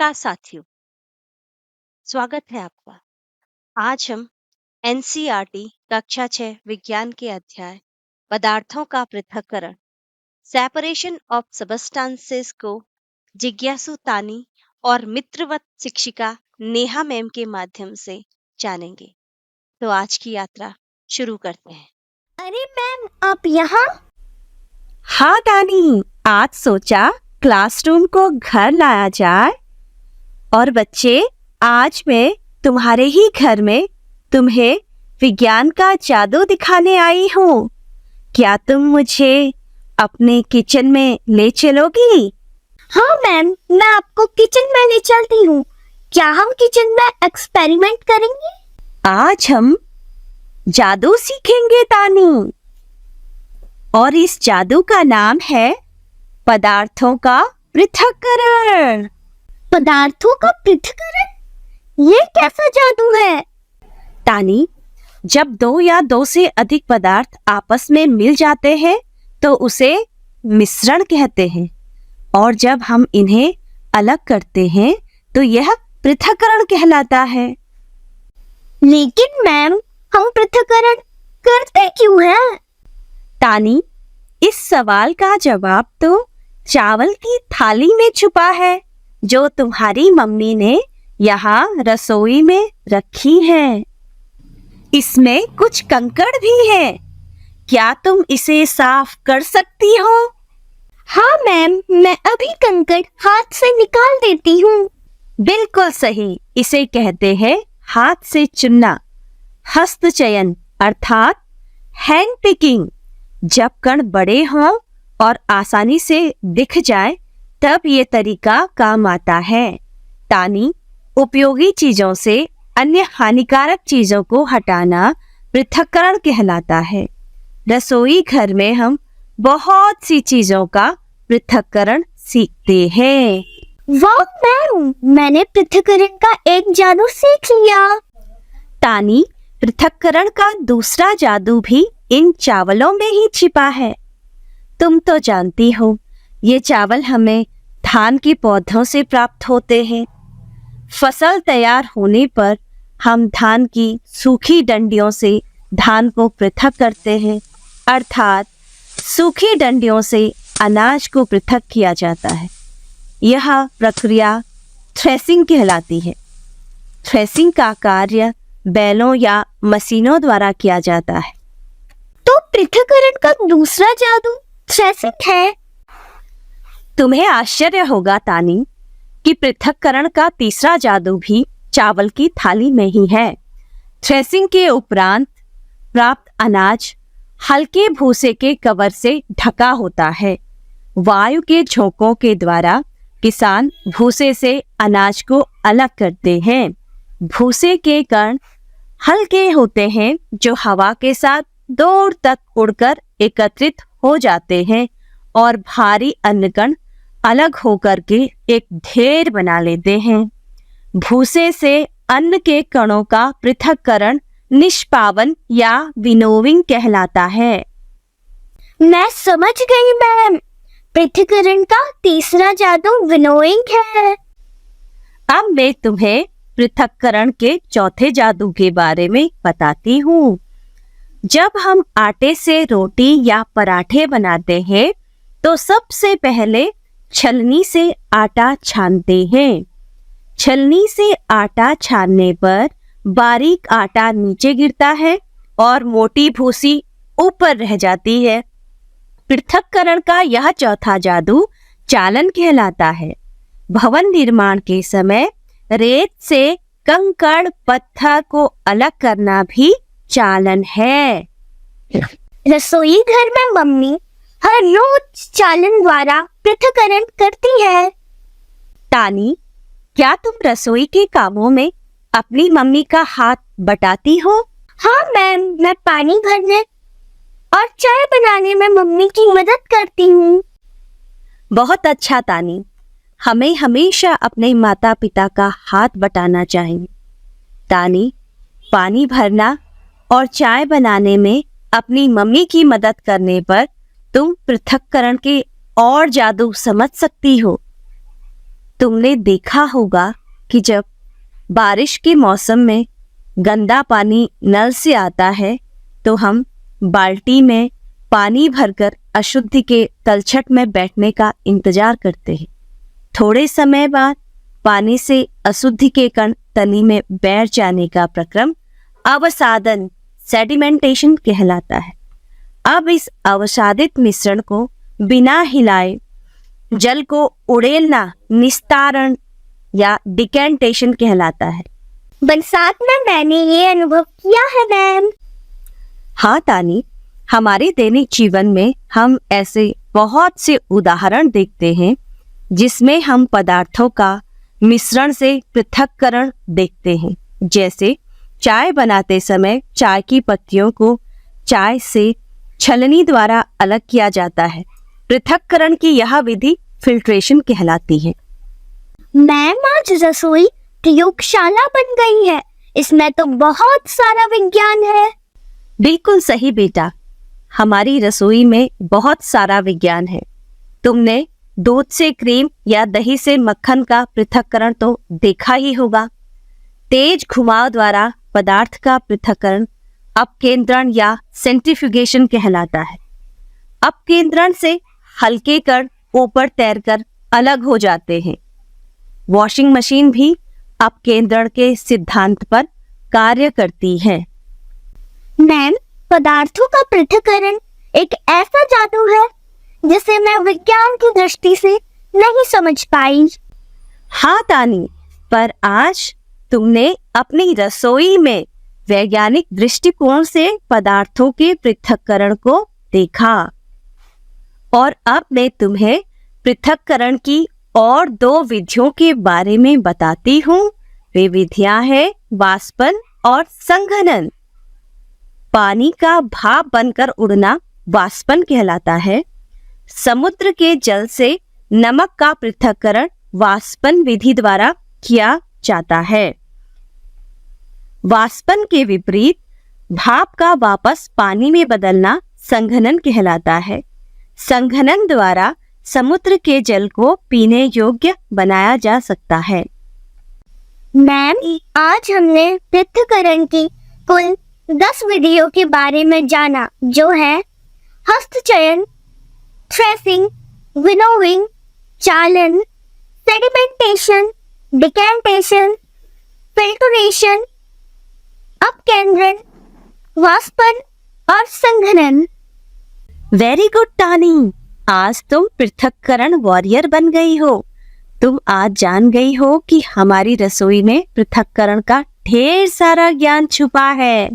नमस्कार साथियों, स्वागत है आपका। आज हम एनसीईआरटी कक्षा 6 विज्ञान के अध्याय पदार्थों का पृथक्करण सेपरेशन ऑफ सबस्टांसेस को जिज्ञासु तानी और मित्रवत शिक्षिका नेहा मैम के माध्यम से जानेंगे। तो आज की यात्रा शुरू करते हैं। अरे मैम, आप यहाँ? हाँ तानी, आज सोचा क्लासरूम को घर लाया जाए। और बच्चे, आज मैं तुम्हारे ही घर में तुम्हें विज्ञान का जादू दिखाने आई हूँ। क्या तुम मुझे अपने किचन में ले चलोगी? हाँ मैम, मैं आपको किचन में ले चलती हूँ। क्या हम किचन में एक्सपेरिमेंट करेंगे? आज हम जादू सीखेंगे तानी, और इस जादू का नाम है पदार्थों का पृथक्करण। पदार्थों का पृथक्करण? ये कैसा जादू है? तानी, जब दो या दो से अधिक पदार्थ आपस में मिल जाते हैं तो उसे मिश्रण कहते हैं, और जब हम इन्हें अलग करते हैं तो यह पृथक्करण कहलाता है। लेकिन मैम, हम पृथक्करण करते क्यों हैं? तानी, इस सवाल का जवाब तो चावल की थाली में छुपा है जो तुम्हारी मम्मी ने यहाँ रसोई में रखी है। इसमें कुछ कंकड़ भी है। क्या तुम इसे साफ कर सकती हो? हाँ मैम, मैं अभी कंकड़ हाथ से निकाल देती हूँ। बिल्कुल सही, इसे कहते हैं हाथ से चुनना, हस्तचयन अर्थात हैंड पिकिंग। जब कण बड़े हों और आसानी से दिख जाए तब ये तरीका काम आता है। तानी, उपयोगी चीजों से अन्य हानिकारक चीजों को हटाना पृथक्करण कहलाता है। रसोई घर में हम बहुत सी चीजों का पृथक्करण सीखते हैं। वाह मैम, मैंने पृथक्करण का एक जादू सीख लिया। तानी, पृथक्करण का दूसरा जादू भी इन चावलों में ही छिपा है। तुम तो जानती हो, ये चावल हमें धान के पौधों से प्राप्त होते हैं। फसल तैयार होने पर हम धान की सूखी डंडियों से धान को पृथक करते हैं, अर्थात सूखी डंडियों से अनाज को पृथक किया जाता है। यह प्रक्रिया थ्रेसिंग कहलाती है। थ्रेसिंग का कार्य बैलों या मशीनों द्वारा किया जाता है। तो पृथक्करण का दूसरा जादू थ्रेसिंग है। तुम्हें आश्चर्य होगा तानी कि पृथक्करण का तीसरा जादू भी चावल की थाली में ही है। थ्रेसिंग के उपरांत प्राप्त अनाज हल्के भूसे के कवर से ढका होता है। वायु के झोंकों के द्वारा किसान भूसे से अनाज को अलग करते हैं। भूसे के कण हल्के होते हैं जो हवा के साथ दूर तक उड़कर एकत्रित हो जाते हैं और भारी अन्न कण अलग होकर के एक ढेर बना लेते हैं। भूसे से अन्न के कणों का पृथक्करण निष्पावन या विनोविंग कहलाता है। मैं समझ गई मैम, पृथक्करण का तीसरा जादू विनोइंग है। अब मैं तुम्हें पृथक्करण के चौथे जादू के बारे में बताती हूँ। जब हम आटे से रोटी या पराठे बनाते हैं तो सबसे पहले छलनी से आटा छानते हैं। छलनी से आटा छानने पर बारीक आटा नीचे गिरता है और मोटी भूसी ऊपर रह जाती है। पृथक्करण का यह चौथा जादू चालन कहलाता है। भवन निर्माण के समय रेत से कंकड़ पत्थर को अलग करना भी चालन है। रसोई घर में मम्मी हर रोज चालन द्वारा पृथक्करण करती है। तानी, क्या तुम रसोई के कामों में अपनी मम्मी का हाथ बटाती हो? हाँ मैम, मैं पानी भरने और चाय बनाने में मम्मी की मदद करती हूँ। बहुत अच्छा तानी, हमें हमेशा अपने माता पिता का हाथ बटाना चाहिए। तानी, पानी भरना और चाय बनाने में अपनी मम्मी की मदद करने पर तुम पृथक्करण के और जादू समझ सकती हो। तुमने देखा होगा कि जब बारिश के मौसम में गंदा पानी नल से आता है तो हम बाल्टी में पानी भरकर अशुद्धि के तलछट में बैठने का इंतजार करते हैं। थोड़े समय बाद पानी से अशुद्धि के कण तली में बैठ जाने का प्रक्रम अवसादन सेडिमेंटेशन कहलाता है। अब इस अवसादित मिश्रण को बिना हिलाए जल को उड़ेलना निस्तारण या डिकेंटेशन कहलाता है। बरसात में मैंने ये अनुभव किया है मैम। हाँ तानी, हमारे दैनिक जीवन में हम ऐसे बहुत से उदाहरण देखते हैं जिसमें हम पदार्थों का मिश्रण से पृथक्करण देखते हैं। जैसे चाय बनाते समय चाय की पत्तियों को चाय से छलनी द्वारा अलग किया जाता है। पृथक्करण की यह विधि फिल्ट्रेशन कहलाती है। मैम, आज रसोई प्रयोगशाला बन गई है। इसमें तो बहुत सारा विज्ञान है। बिल्कुल सही बेटा, हमारी रसोई में बहुत सारा विज्ञान है। तुमने दूध से क्रीम या दही से मक्खन का पृथक्करण तो देखा ही होगा। तेज घुमाव द्वारा पदार्थ का पृथक्करण अपकेंद्रण या सेंट्रीफ्यूगेशन कहलाता है। अपकेंद्रण से हल्के कण ऊपर तैरकर अलग हो जाते हैं। वॉशिंग मशीन भी अपकेंद्रण के सिद्धांत पर कार्य करती है। मैम, पदार्थों का पृथक्करण एक ऐसा जादू है जिसे मैं विज्ञान की दृष्टि से नहीं समझ पाई। हाँ तानी, पर आज तुमने अपनी रसोई में वैज्ञानिक दृष्टिकोण से पदार्थों के पृथक्करण को देखा। और अब मैं तुम्हें पृथक्करण की और 2 विधियों के बारे में बताती हूँ। वे विधियां हैं वाष्पन और संघनन। पानी का भाप बनकर उड़ना वाष्पन कहलाता है। समुद्र के जल से नमक का पृथक्करण वाष्पन विधि द्वारा किया जाता है। वाष्पन के विपरीत भाप का वापस पानी में बदलना संघनन कहलाता है। संघनन द्वारा समुद्र के जल को पीने योग्य बनाया जा सकता है। मैम, आज हमने पृथक्करण की कुल 10 विधियों के बारे में जाना, जो है हस्तचयन, थ्रेसिंग, विनोविंग, चालन, सेडिमेंटेशन, डिकेंटेशन, फिल्ट्रेशन, अपकेंद्रण, वाष्पन और संघनन। वेरी गुड तानी, आज तुम पृथक्करण वॉरियर बन गई हो। तुम आज जान गई हो कि हमारी रसोई में पृथक्करण का ढेर सारा ज्ञान छुपा है।